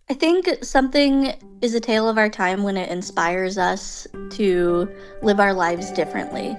I think something is a tale of our time when it inspires us to live our lives differently.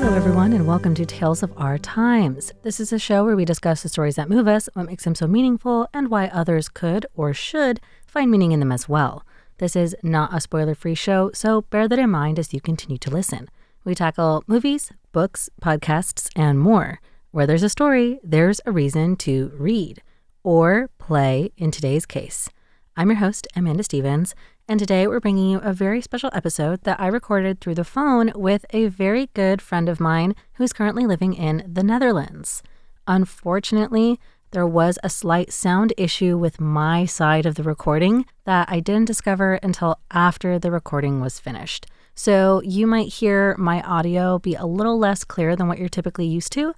Hello, everyone, and welcome to Tales of Our Times. This is a show where we discuss the stories that move us, what makes them so meaningful, and why others could or should find meaning in them as well. This is not a spoiler-free show, so bear that in mind as you continue to listen. We tackle movies, books, podcasts, and more. Where there's a story, there's a reason to read or play in today's case. I'm your host, Amanda Stevens, and today we're bringing you a very special episode that I recorded through the phone with a very good friend of mine who's currently living in the Netherlands. Unfortunately, there was a slight sound issue with my side of the recording that I didn't discover until after the recording was finished. So you might hear my audio be a little less clear than what you're typically used to.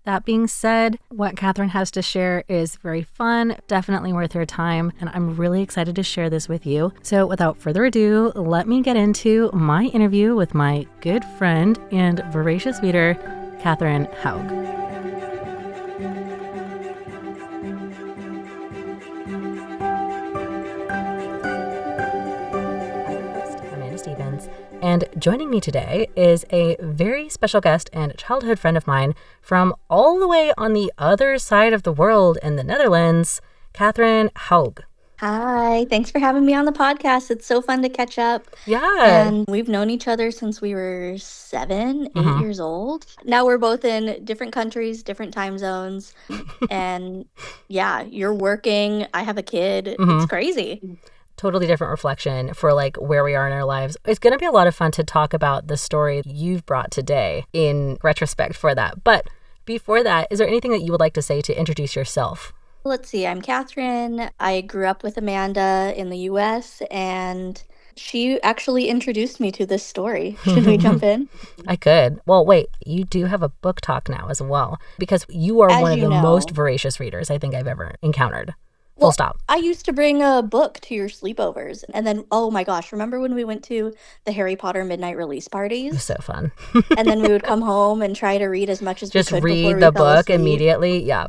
That being said, what Kathryn has to share is very fun, definitely worth your time, and I'm really excited to share this with you. So without further ado, let me get into my interview with my good friend and voracious reader, Kathyrn Houg. Amanda Stevens. And joining me today is a very special guest and childhood friend of mine from all the way on the other side of the world in the Netherlands, Kathyrn Houg. Hi, thanks for having me on the podcast. It's so fun to catch up. Yeah. And we've known each other since we were 8 years old. Now we're both in different countries, different time zones. And yeah, you're working. I have a kid. It's crazy. Totally different reflection for like where we are in our lives. It's going to be a lot of fun to talk about the story you've brought today in retrospect for that. But before that, is there anything that you would like to say to introduce yourself? Let's see, I'm Kathryn. I grew up with Amanda in the US, and she actually introduced me to this story. Should we jump in? I could. Well, wait, you do have a book talk now as well, because you are As one of you the know. most voracious readers I think I've ever encountered. Full Well, stop. I used to bring a book to your sleepovers. And then, oh my gosh, remember when we went to the Harry Potter midnight release It was parties? so fun. And then we would come home and try to read as much as Just we could before read we the fell book asleep. immediately. Yeah.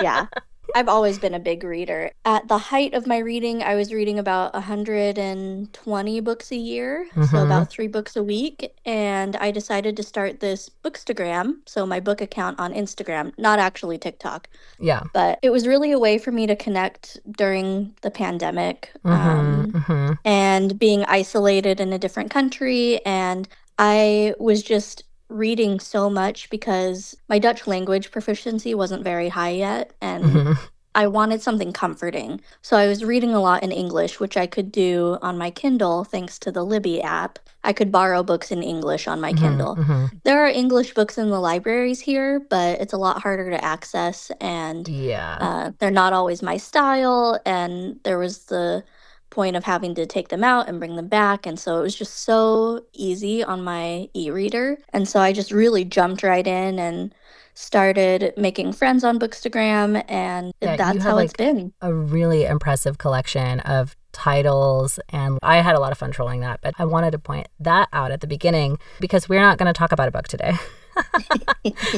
Yeah. I've always been a big reader. At the height of my reading, I was reading about 120 books a year, so about 3 books a week. And I decided to start this Bookstagram, so my book account on Instagram, not actually TikTok. Yeah. But it was really a way for me to connect during the pandemic and being isolated in a different country. And I was just reading so much because my Dutch language proficiency wasn't very high yet, and I wanted something comforting. So I was reading a lot in English, which I could do on my Kindle thanks to the Libby app. I could borrow books in English on my Kindle. There are English books in the libraries here, but it's a lot harder to access, and Yeah. they're not always my style. And there was the point of having to take them out and bring them back. And so it was just so easy on my e-reader. And so I just really jumped right in and started making friends on Bookstagram, and Yeah, you that's have how it's like been. a really impressive collection of titles, and I had a lot of fun trolling that, but I wanted to point that out at the beginning because we're not going to talk about a book today.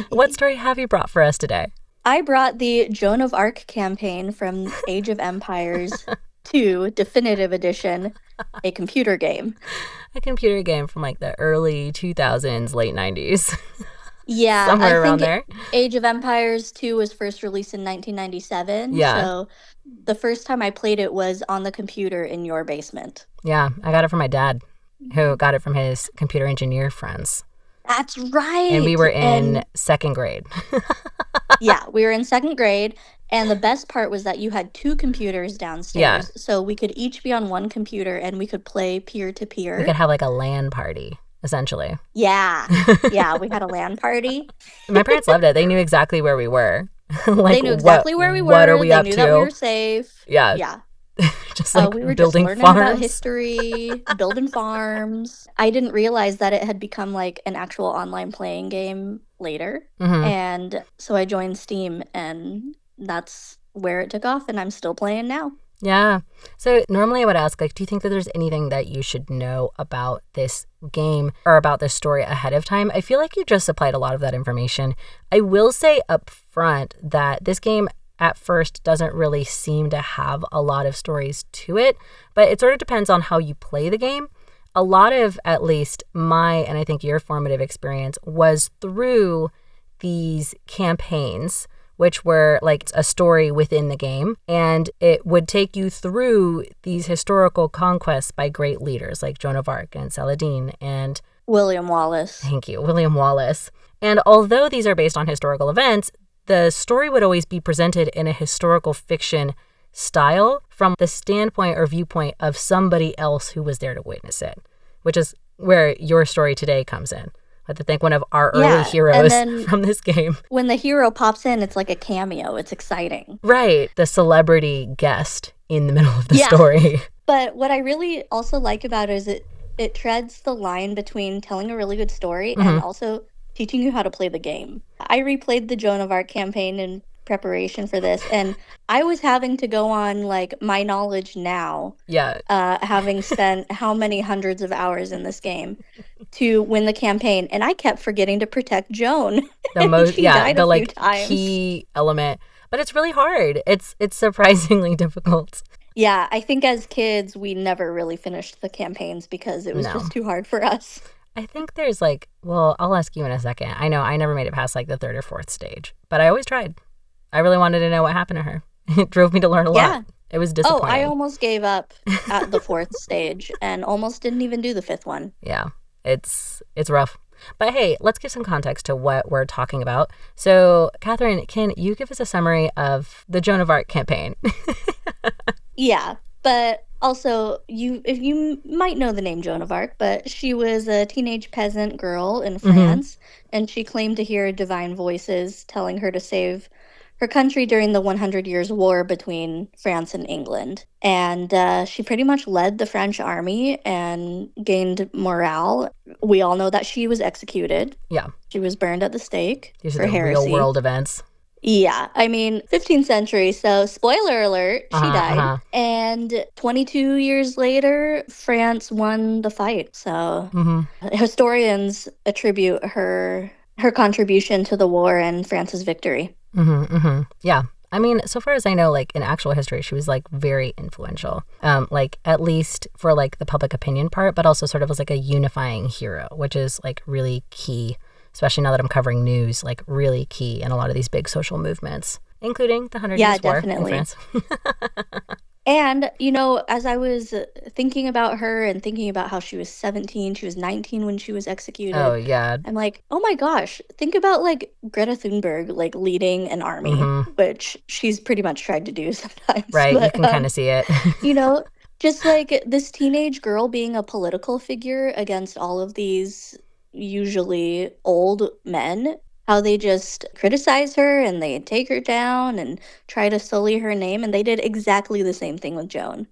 What story have you brought for us today? I brought the Joan of Arc campaign from Age of Empires 2 Definitive Edition, a computer game. A computer game from like the early 2000s, late 90s. Yeah, Somewhere I around think there. Age of Empires 2 was first released in 1997. Yeah. So the first time I played it was on the computer in your basement. Yeah, I got it from my dad, who got it from his computer engineer friends. That's right. And we were in And second grade. yeah, we were in second grade. And the best part was that you had 2 computers downstairs. So we could each be on one computer and we could play peer to We peer. could have like a LAN party, essentially. Yeah. Yeah, we had a LAN party. My parents loved it. They knew exactly where we were. They knew exactly where we were. What are we They up knew to? that we were safe. Yeah. Yeah. Just like We were just building learning about farms. history, building farms. I didn't realize that it had become like an actual online playing game later. Mm-hmm. And so I joined Steam, and that's where it took off, and I'm still playing now. Yeah. So normally I would ask, like, do you think that there's anything that you should know about this game or about this story ahead of time? I feel like you just supplied a lot of that information. I will say up front that this game at first doesn't really seem to have a lot of stories to it, but it sort of depends on how you play the game. A lot of, at least my, and I think your formative experience was through these campaigns, which were like a story within the game. And it would take you through these historical conquests by great leaders like Joan of Arc and Saladin and William Wallace. Thank you, William Wallace. And although these are based on historical events, the story would always be presented in a historical fiction style from the standpoint or viewpoint of somebody else who was there to witness it, which is where your story today comes in. I have to thank one of our early heroes from this game. When the hero pops in, it's like a cameo. It's exciting. Right. The celebrity guest in the middle of the story. But what I really also like about it is it treads the line between telling a really good story and also teaching you how to play the game. I replayed the Joan of Arc campaign in preparation for this, and I was having to go on like my knowledge now, having spent how many hundreds of hours in this game to win the campaign, and I kept forgetting to protect Joan. The most, she died the a few like times. Key element, but it's really hard. It's surprisingly difficult. Yeah, I think as kids we never really finished the campaigns because it was just too hard for us. I think there's like, well, I'll ask you in a second. I know I never made it past like the third or fourth stage, but I always tried. I really wanted to know what happened to her. It drove me to learn a lot. It was disappointing. Oh, I almost gave up at the fourth stage and almost didn't even do the fifth one. Yeah, it's rough. But hey, let's give some context to what we're talking about. So, Kathryn, can you give us a summary of the Joan of Arc campaign? Yeah, but also, you might know the name Joan of Arc, but she was a teenage peasant girl in France, and she claimed to hear divine voices telling her to save her country during the 100 Years' War between France and England. And she pretty much led the French army and gained morale. We all know that she was executed. Yeah. She was burned at the stake for heresy. Real world events. Yeah, I mean, 15th century, so spoiler alert, she died. And 22 years later, France won the fight. So historians attribute her contribution to the war and France's victory. Yeah. I mean, so far as I know, like in actual history, she was like very influential, like at least for like the public opinion part, but also sort of as like a unifying hero, which is like really key, especially now that I'm covering news, like really key in a lot of these big social movements, including the 100 Years' War in France. And, you know, as I was thinking about her and thinking about how she was 17, she was 19 when she was executed. Oh, yeah. I'm like, oh my gosh, think about like Greta Thunberg, like leading an army, which she's pretty much tried to do sometimes. Right, but, you can kind of see it. You know, just like this teenage girl being a political figure against all of these usually old men, how they just criticize her and they take her down and try to sully her name, and they did exactly the same thing with Joan.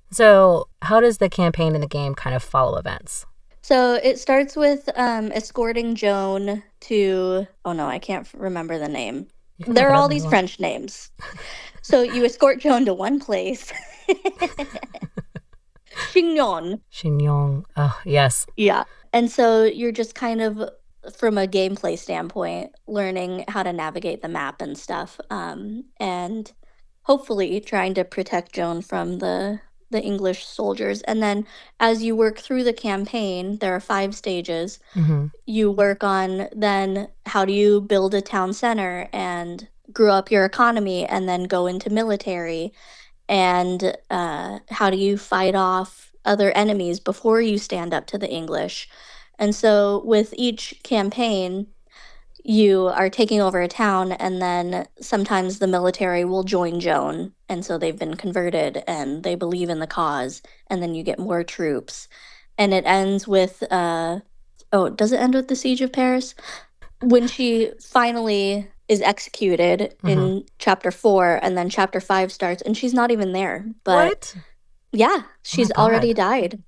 So how does the campaign in the game kind of follow events? So it starts with escorting Joan to, oh no, I can't remember the name. There are all these French names. So you escort Joan to one place. Chignon. Chignon. Oh, yes. Yeah. And so you're just kind of, from a gameplay standpoint, learning how to navigate the map and stuff, and hopefully trying to protect Joan from the English soldiers. And then as you work through the campaign, there are 5 stages. You work on then how do you build a town center and grow up your economy and then go into military, and how do you fight off other enemies before you stand up to the English. And so with each campaign, you are taking over a town, and then sometimes the military will join Joan, and so they've been converted and they believe in the cause, and then you get more troops. And it ends with, does it end with the Siege of Paris? When she finally is executed in chapter 4, and then chapter 5 starts, and she's not even there. But what? Yeah, she's already died.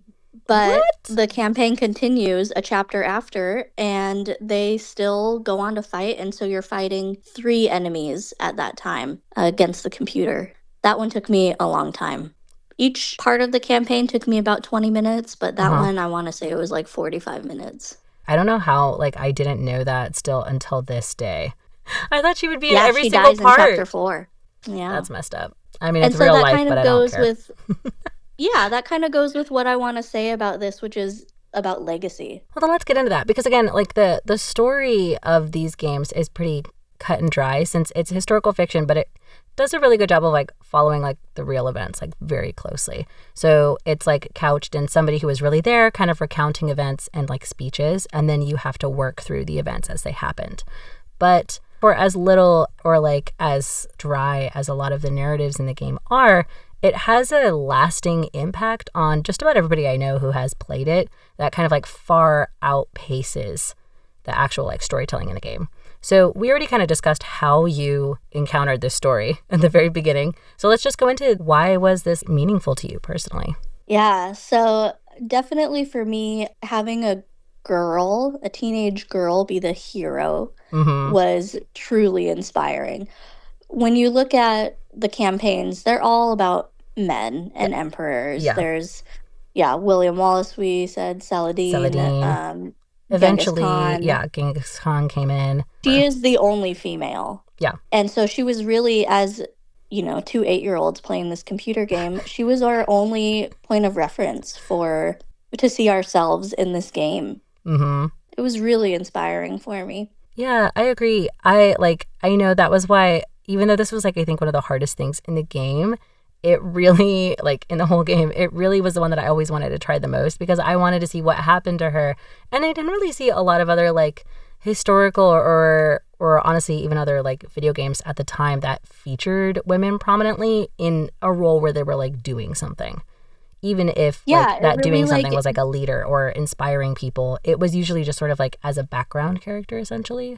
But What? the campaign continues a chapter after, and they still go on to fight. And so you're fighting 3 enemies at that time against the computer. That one took me a long time. Each part of the campaign took me about 20 minutes, but that Uh-huh. one, I want to say it was like 45 minutes. I don't know how, like, I didn't know that still until this day. I thought she would be in Yeah, every she single dies in chapter part. 4. Yeah. That's messed up. I mean, And it's so real that life, kind but of I don't goes care. with, yeah, that kind of goes with what I want to say about this, which is about legacy. Well, then let's get into that because again, like the story of these games is pretty cut and dry since it's historical fiction, but it does a really good job of like following like the real events like very closely. So it's like couched in somebody who was really there, kind of recounting events and like speeches, and then you have to work through the events as they happened. But for as little or like as dry as a lot of the narratives in the game are, it has a lasting impact on just about everybody I know who has played it that kind of like far outpaces the actual like storytelling in the game. So we already kind of discussed how you encountered this story at the very beginning. So let's just go into why was this meaningful to you personally? Yeah, so definitely for me, having a teenage girl be the hero Mm-hmm. was truly inspiring. When you look at the campaigns, they're all about men Yeah. and emperors. Yeah. There's, yeah, William Wallace, we said, Saladin, Saladin. Genghis Eventually, Khan. yeah, Genghis Khan came in. She is the only female. Yeah. And so she was really, as you know, 2 8-year-olds playing this computer game, she was our only point of reference for to see ourselves in this game. Mm-hmm. It was really inspiring for me. Yeah, I agree. I know that was why even though this was like I think one of the hardest things in the game, it really like in the whole game, it really was the one that I always wanted to try the most because I wanted to see what happened to her. And I didn't really see a lot of other like historical or honestly even other like video games at the time that featured women prominently in a role where they were like doing something. Even if like Yeah, it that really doing something like was like a leader or inspiring people, it was usually just sort of like as a background character essentially.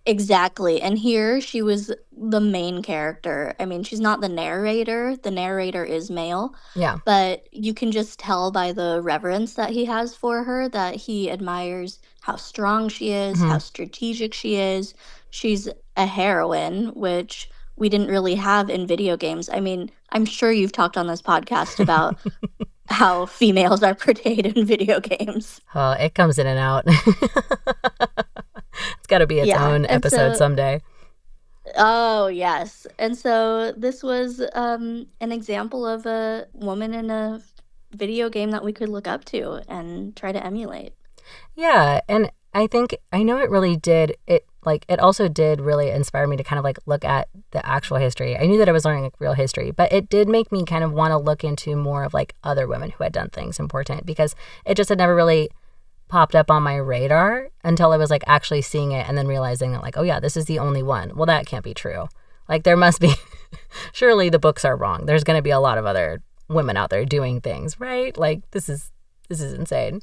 exactly. And here she was the main character. I mean, she's not the narrator. The narrator is male, Yeah. but you can just tell by the reverence that he has for her that he admires how strong she is, Hmm. how strategic she is. She's a heroine, which we didn't really have in video games. I mean, I'm sure you've talked on this podcast about how females are portrayed in video games. It comes in and out. It's got to be its Yeah. own And episode so someday. oh, yes. And so this was an example of a woman in a video game that we could look up to and try to emulate. Yeah, and I think I know it really did it also did really inspire me to kind of like look at the actual history. I knew that I was learning like real history, but it did make me kind of want to look into more of like other women who had done things important because it just had never really popped up on my radar until I was like actually seeing it and then realizing that like, oh yeah, this is the only one. Well, that can't be true. Like there must be surely the books are wrong. There's going to be a lot of other women out there doing things, right? Like this is insane.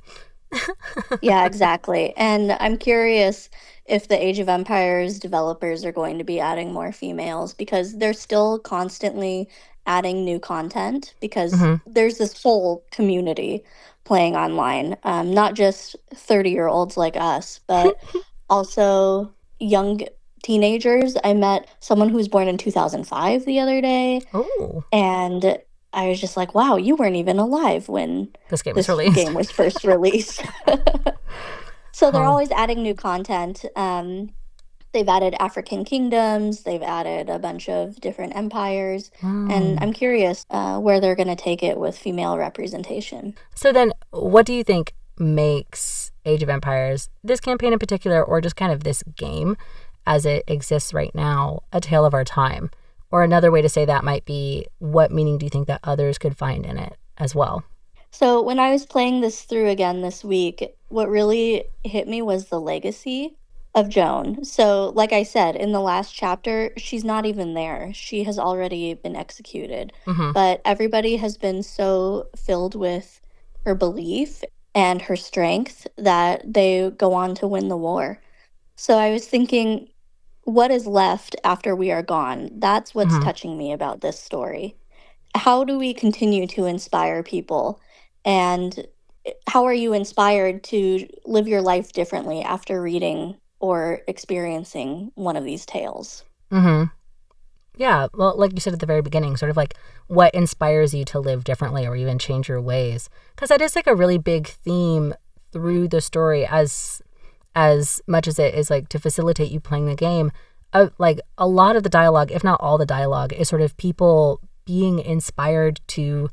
Yeah, exactly. And I'm curious if the Age of Empires developers are going to be adding more females because they're still constantly adding new content because Hmm. there's this whole community playing online, not just 30-year-olds like us, but also young teenagers. I met someone who was born in 2005 the other day, Oh, and I was just like, wow, you weren't even alive when this game was this released. game was first released. So they're Huh. always adding new content. They've added African kingdoms, they've added a bunch of different empires, and Wow. I'm curious where they're going to take it with female representation. So then, what do you think makes Age of Empires, this campaign in particular, or just kind of this game as it exists right now, a tale of our time? Or another way to say that might be, what meaning do you think that others could find in it as well? So when I was playing this through again this week, what really hit me was the legacy of Joan. So, like I said, in the last chapter, she's not even there. She has already been executed. Mm-hmm. But everybody has been so filled with her belief and her strength that they go on to win the war. So I was thinking, what is left after we are gone? That's what's Mm-hmm. touching me about this story. How do we continue to inspire people? And how are you inspired to live your life differently after reading or experiencing one of these tales? Mm-hmm. Yeah, well, like you said at the very beginning, sort of like what inspires you to live differently or even change your ways. Because that is like a really big theme through the story, as much as it is like to facilitate you playing the game. Like a lot of the dialogue, if not all the dialogue, is sort of people being inspired to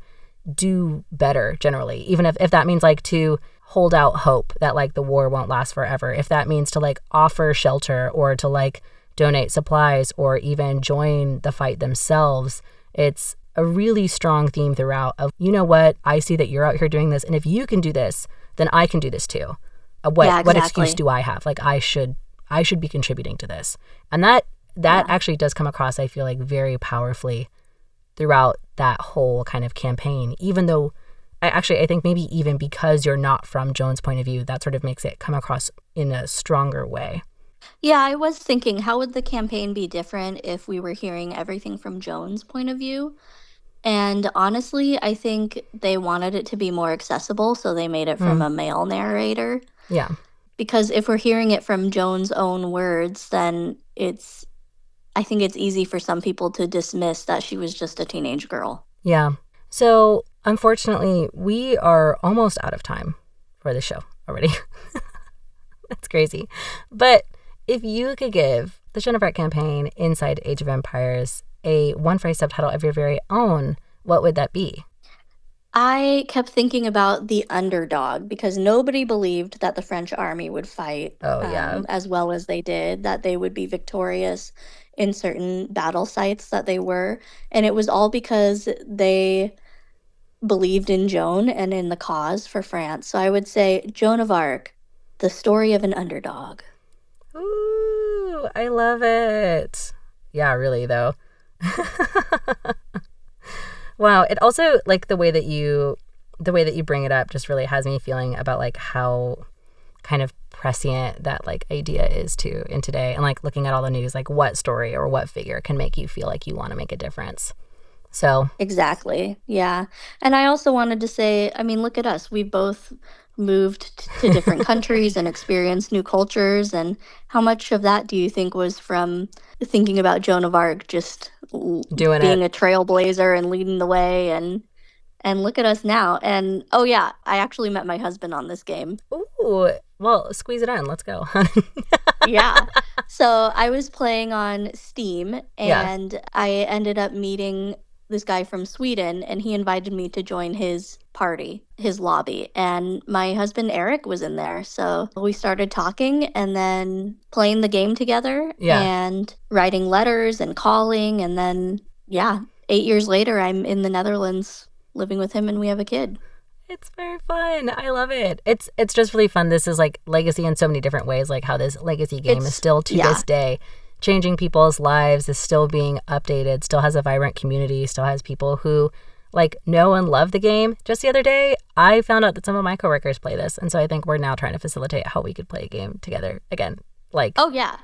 do better generally, even if that means like to hold out hope that like the war won't last forever, if that means to like offer shelter or to like donate supplies or even join the fight themselves. It's a really strong theme throughout of, you know what, I see that you're out here doing this, and if you can do this, then I can do this too. Yeah, What excuse exactly. do I have? Like I should be contributing to this. And that Yeah. actually does come across, I feel like, very powerfully throughout that whole kind of campaign, even though I think maybe even because you're not from Joan's point of view, that sort of makes it come across in a stronger way. Yeah, I was thinking, how would the campaign be different if we were hearing everything from Joan's point of view? And honestly, I think they wanted it to be more accessible, so they made it from Mm, a male narrator. yeah. Because if we're hearing it from Joan's own words, then I think it's easy for some people to dismiss that she was just a teenage girl. Yeah. So unfortunately, we are almost out of time for the show already. That's crazy. But if you could give the Joan of Arc campaign Inside Age of Empires a one phrase subtitle of your very own, what would that be? I kept thinking about the underdog because nobody believed that the French army would fight Oh, yeah. as well as they did, that they would be victorious in certain battle sites that they were. And it was all because they believed in Joan and in the cause for France. So I would say Joan of Arc, the story of an underdog. Ooh, I love it. Yeah, really, though. Wow. It also, like, the way that you bring it up just really has me feeling about like how kind of prescient that like idea is too in today, and like looking at all the news, like what story or what figure can make you feel like you want to make a difference. So Exactly. Yeah. And I also wanted to say, I mean, look at us. We both moved to different countries and experienced new cultures. And how much of that do you think was from thinking about Joan of Arc just doing it. being a trailblazer and leading the way? And look at us now. And oh yeah, I actually met my husband on this game. Ooh, well, squeeze it in. Let's go. Yeah. So I was playing on Steam Yeah. and I ended up meeting this guy from Sweden and he invited me to join his party, his lobby. And my husband Eric was in there. So we started talking and then playing the game together Yeah. and writing letters and calling. And then, yeah, 8 years later, I'm in the Netherlands living with him and we have a kid. It's very fun. I love it. It's just really fun. This is like legacy in so many different ways, like how this legacy game is still to Yeah. this day changing people's lives, is still being updated, still has a vibrant community, still has people who like know and love the game. Just the other day, I found out that some of my coworkers play this, and so I think we're now trying to facilitate how we could play a game together again. Like Oh, yeah.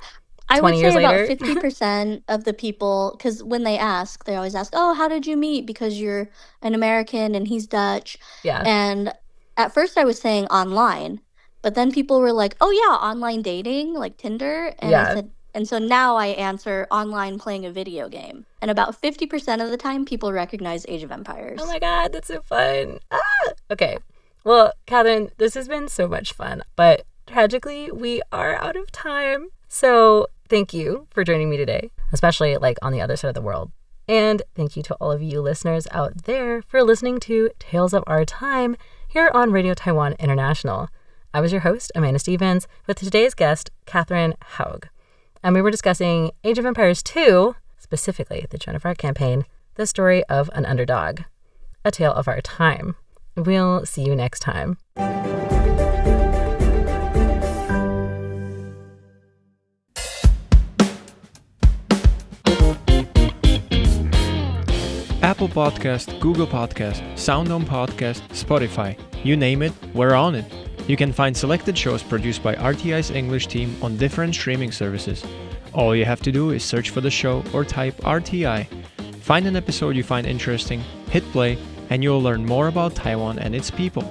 I 20 would years say about later. 50% of the people, because when they ask, they always ask, "Oh, how did you meet?" Because you're an American and he's Dutch. Yeah. And at first I was saying online, but then people were like, "Oh, yeah, online dating, like Tinder." And I Yeah. said, and so now I answer online playing a video game. And about 50% of the time, people recognize Age of Oh Empires. my God, that's so fun. Ah! Okay. Well, Kathryn, this has been so much fun, but tragically, we are out of time. So thank you for joining me today, especially like on the other side of the world. And thank you to all of you listeners out there for listening to Tales of Our Time here on Radio Taiwan International. I was your host, Amanda Stevens, with today's guest, Kathyrn Houg. And we were discussing Age of Empires 2, specifically the Joan of Arc campaign, the story of an underdog, a tale of our time. We'll see you next time. Apple Podcast, Google Podcast, SoundOn Podcast, Spotify, you name it, we're on it. You can find selected shows produced by RTI's English team on different streaming services. All you have to do is search for the show or type RTI. Find an episode you find interesting, hit play, and you'll learn more about Taiwan and its people.